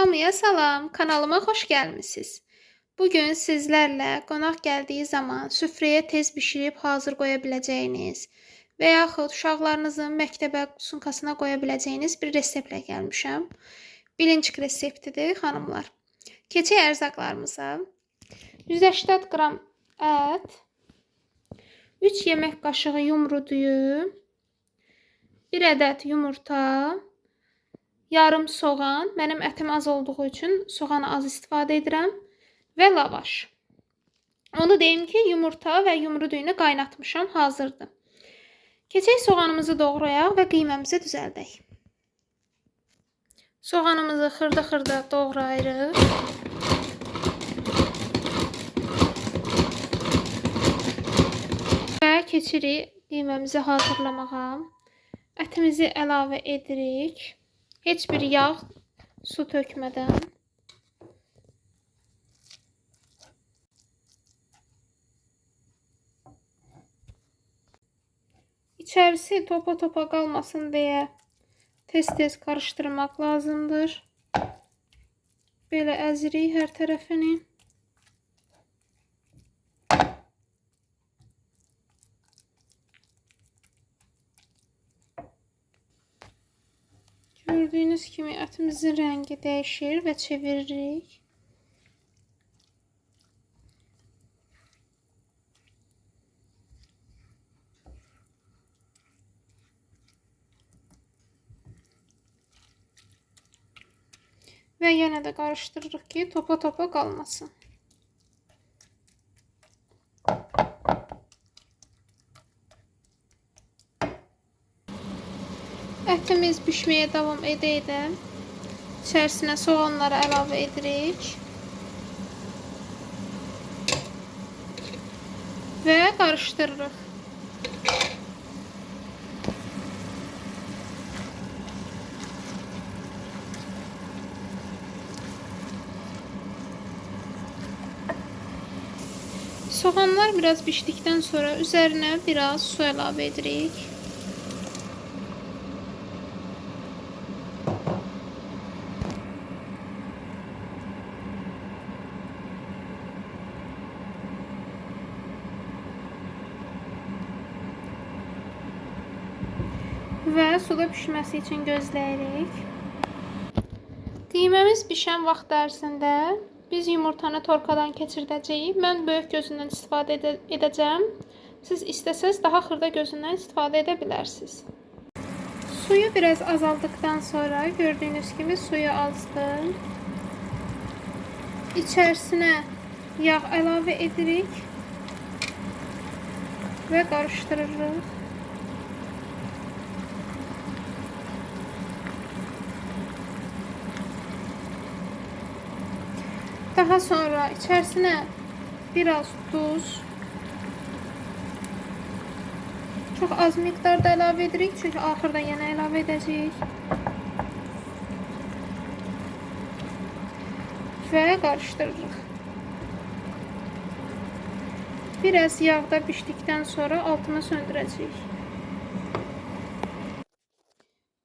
Hamıya salam, kanalıma xoş gəlmisiniz. Bugün sizlərlə qonaq gəldiyi zaman süfrəyə tez bişirib hazır qoya biləcəyiniz və yaxud uşaqlarınızın məktəbə sumkasına qoya biləcəyiniz bir reseptlə gəlmişəm. Birinci reseptidir, xanımlar. Keçək ərzaqlarımıza. 180 qram ət, 3 yemək qaşığı yumru düyü, 1 ədəd yumurta, yarım soğan, mənim ətim az olduğu üçün soğanı az istifadə edirəm və lavaş. Onu deyim ki, yumurta və yumru düyünü qaynatmışam, hazırdır. Keçək soğanımızı doğrayaq və qiyməmizi düzəldək. Soğanımızı xırda-xırda doğrayırıq. Və keçirik qiyməmizi hazırlamağa. Ətimizi əlavə edirik. Heç bir yağ, su tökmədən. İçərisi topa-topa qalmasın deyə tez-tez qarışdırmaq lazımdır. Belə əzirik hər tərəfini. Gördüyünüz kimi ətimizin rəngi dəyişir və çeviririk. Və yenə də qarışdırırıq ki, topa-topa qalmasın. Ətimiz pişməyə davam edə-edə içərisinə soğanları əlavə edirik və qarışdırırıq. Soğanlar biraz pişdikdən sonra üzərinə biraz su əlavə edirik. Və suda pişməsi üçün gözləyirik. Qiyməmiz pişən vaxt ərzində biz yumurtanı torkadan keçirdəcəyik. Mən böyük gözündən istifadə edəcəm. Siz istəsəz daha xırda gözündən istifadə edə bilərsiniz. Suyu biraz azaldıqdan sonra gördüyünüz kimi suyu azdır. İçərisinə yağ əlavə edirik və qarışdırırıq. Daha sonra içərisinə biraz duz, çox az miqdarda əlavə edirik, çünki axırda yenə əlavə edəcəyik. Və qarışdırırıq. Biraz yağda pişdikdən sonra altını söndürəcəyik.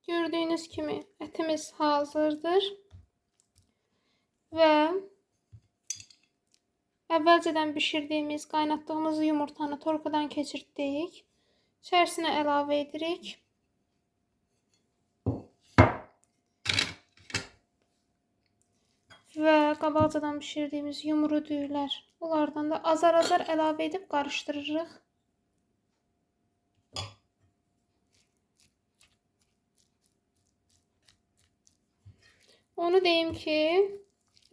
Gördüyünüz kimi ətimiz hazırdır. Və əvvəlcədən bişirdiyimiz, qaynatdığımız yumurtanı torkadan keçirtdik. İçərisinə əlavə edirik. Və qabaqcadan bişirdiyimiz yumru düyülər. Onlardan da azar-azar əlavə edib qarışdırırıq. Onu deyim ki,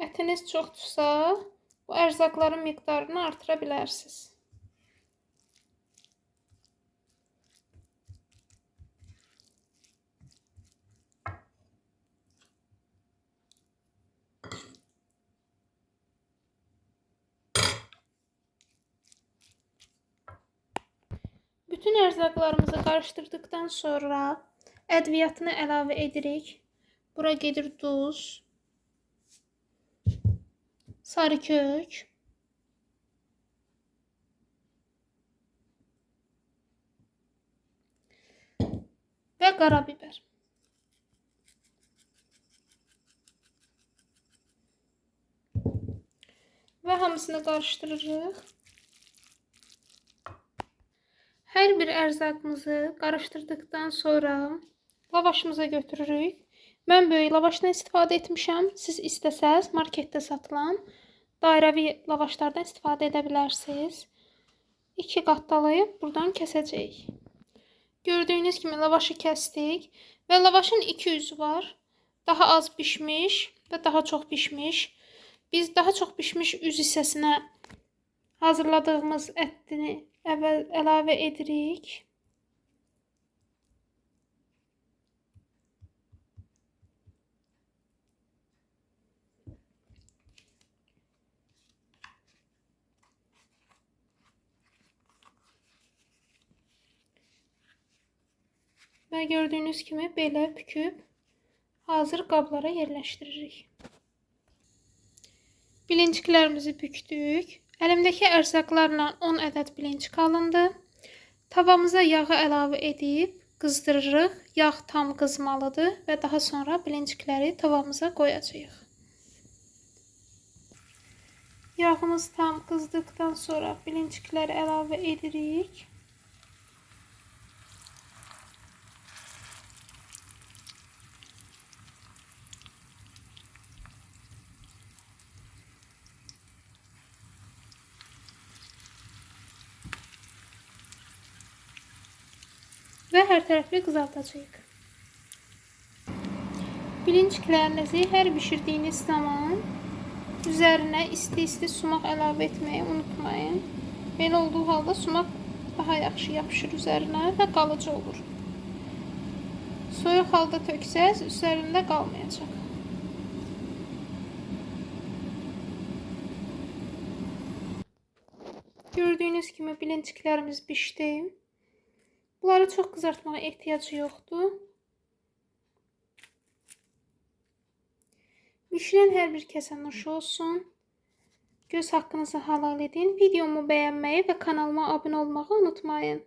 ətiniz çoxdursa, bu ərzaqların miqdarını artıra bilərsiniz. Bütün ərzaqlarımızı qarışdırdıqdan sonra ədviyyatını əlavə edirik. Bura gedir duz, sarı kök və qarabiber. və hamısını qarışdırırıq. Hər bir ərzaqımızı qarışdırdıqdan sonra lavaşımıza götürürük. Mən böyük lavaşdan istifadə etmişəm. Siz istəsəz marketdə satılan dairəvi lavaşlardan istifadə edə bilərsiniz. 2 qatdalayıb buradan kəsəcəyik. Gördüyünüz kimi lavaşı kəsdik və lavaşın 2 üzü var. Daha az bişmiş və daha çox bişmiş. Biz daha çox bişmiş üz hissəsinə hazırladığımız ətini əlavə edirik. Və gördüyünüz kimi belə büküb hazır qablara yerləşdiririk. Bilinciklərimizi bükdük. Əlimdəki ərzaqlarla 10 ədəd bilincik alındı. Tavamıza yağı əlavə edib qızdırırıq. Yağ tam qızmalıdır və daha sonra bilincikləri tavamıza qoyacağıq. Yağımız tam qızdıqdan sonra bilincikləri əlavə edirik. Və hər tərəfli qızardacağıq. Bilinciklərinizi hər bişirdiyiniz zaman üzərinə isti sumaq əlavə etməyi unutmayın. Belə olduğu halda sumaq daha yaxşı yapışır üzərinə və qalıcı olur. Soyuq halda töksəz üzərində qalmayacaq. Gördüyünüz kimi bilinciklərimiz bişdi. Bunları çox qızartmağa ehtiyacı yoxdur. Bişirən hər bir kəsə nuş olsun. Göz haqqınızı halal edin. Videomu bəyənməyi və kanalıma abunə olmağı unutmayın.